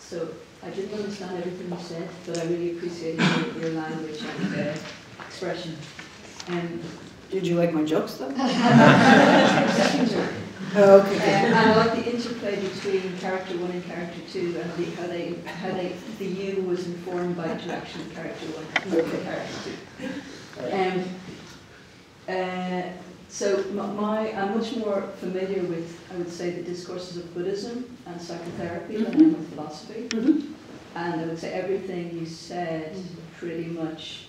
So I didn't understand everything you said, but I really appreciated your language and expression. Did you like my jokes, though? Oh, okay. And I like the interplay between character 1 and character 2, and the you was informed by interaction with character 1 and character 2. So I'm much more familiar with, I would say, the discourses of Buddhism and psychotherapy than I am with philosophy. And I would say everything you said pretty much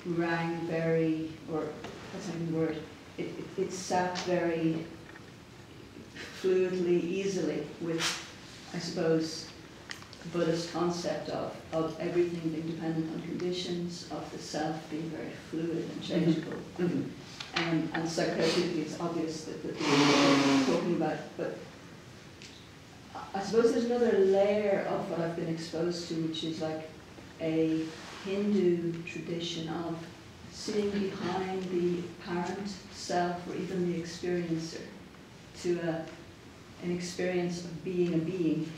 rang very, or that's not even the word, it sat very fluidly, easily with, I suppose, the Buddhist concept of everything being dependent on conditions, of the self being very fluid and changeable. And psychotherapeutically it's obvious that we're talking about, but I suppose there's another layer of what I've been exposed to, which is like a Hindu tradition of seeing behind the apparent self or even the experiencer to an experience of being a being,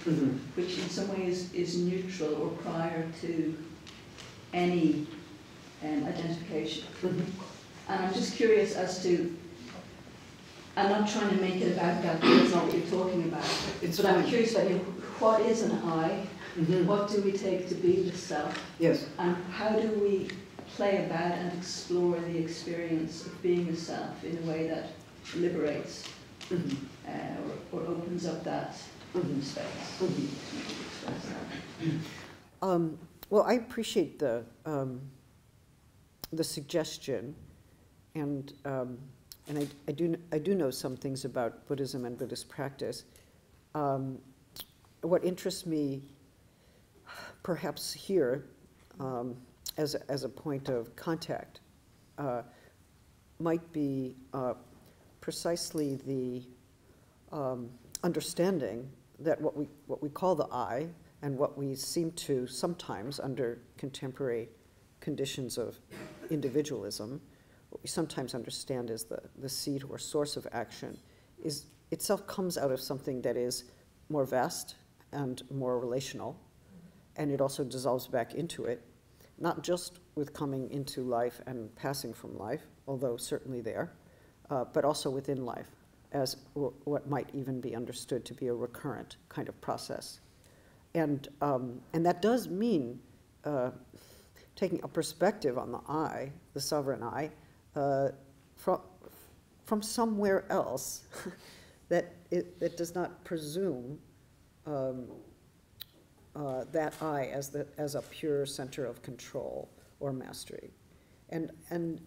which in some ways is neutral or prior to any identification. And I'm just curious as to, I'm not trying to make it about that, because that's not what you're talking about, but I'm curious about, what is an I? What do we take to be the self? Yes. And how do we play about and explore the experience of being a self in a way that liberates or opens up that space? Well, I appreciate the suggestion, and I do know some things about Buddhism and Buddhist practice. What interests me, perhaps here, as a point of contact, might be precisely the understanding that what we call the I, and what we seem to sometimes, under contemporary conditions of individualism, what we sometimes understand as the seat or source of action, is itself comes out of something that is more vast and more relational, and it also dissolves back into it, not just with coming into life and passing from life, although certainly there, but also within life, as what might even be understood to be a recurrent kind of process. And that does mean taking a perspective on the I, the sovereign I, from somewhere else that does not presume that I as a pure center of control or mastery, and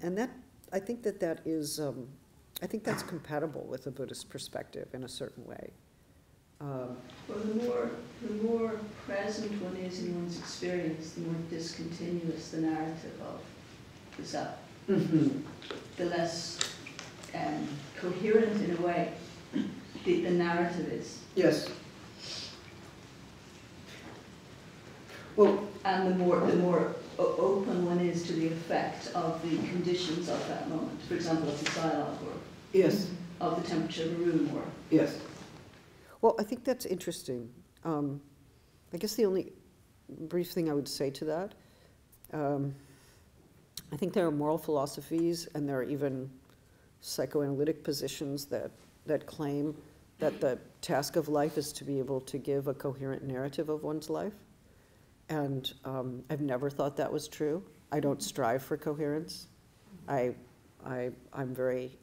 that I think that is I think that's compatible with a Buddhist perspective in a certain way. Well, the more present one is in one's experience, the more discontinuous the narrative of the self. The less coherent, in a way, the narrative is. Yes. Well, and the more open one is to the effect of the conditions of that moment. For example, of the dialogue, or yes, of the temperature of a room, or yes. Well, I think that's interesting. I guess the only brief thing I would say to that, I think there are moral philosophies, and there are even psychoanalytic positions that claim that the task of life is to be able to give a coherent narrative of one's life. And I've never thought that was true. I don't strive for coherence. I'm very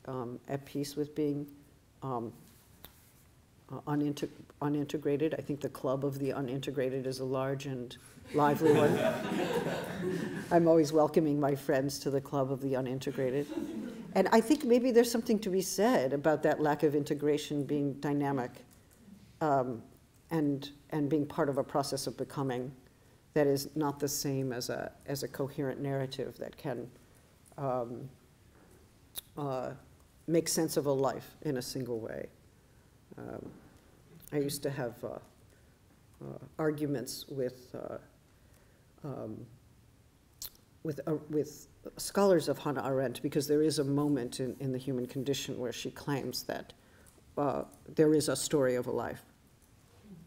at peace with being unintegrated. I think the club of the unintegrated is a large and lively one. I'm always welcoming my friends to the club of the unintegrated. And I think maybe there's something to be said about that lack of integration being dynamic and being part of a process of becoming that is not the same as a coherent narrative that can make sense of a life in a single way. I used to have arguments with scholars of Hannah Arendt, because there is a moment in the human condition where she claims that there is a story of a life.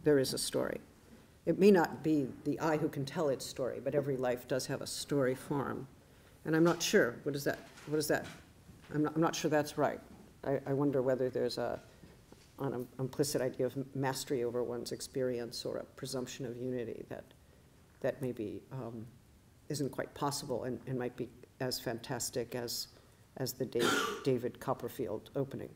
There is a story. it may not be the I who can tell its story, but every life does have a story form. And I'm not sure, what is that? I'm not sure that's right. I wonder whether there's an implicit idea of mastery over one's experience or a presumption of unity that maybe isn't quite possible and might be as fantastic as the David Copperfield opening.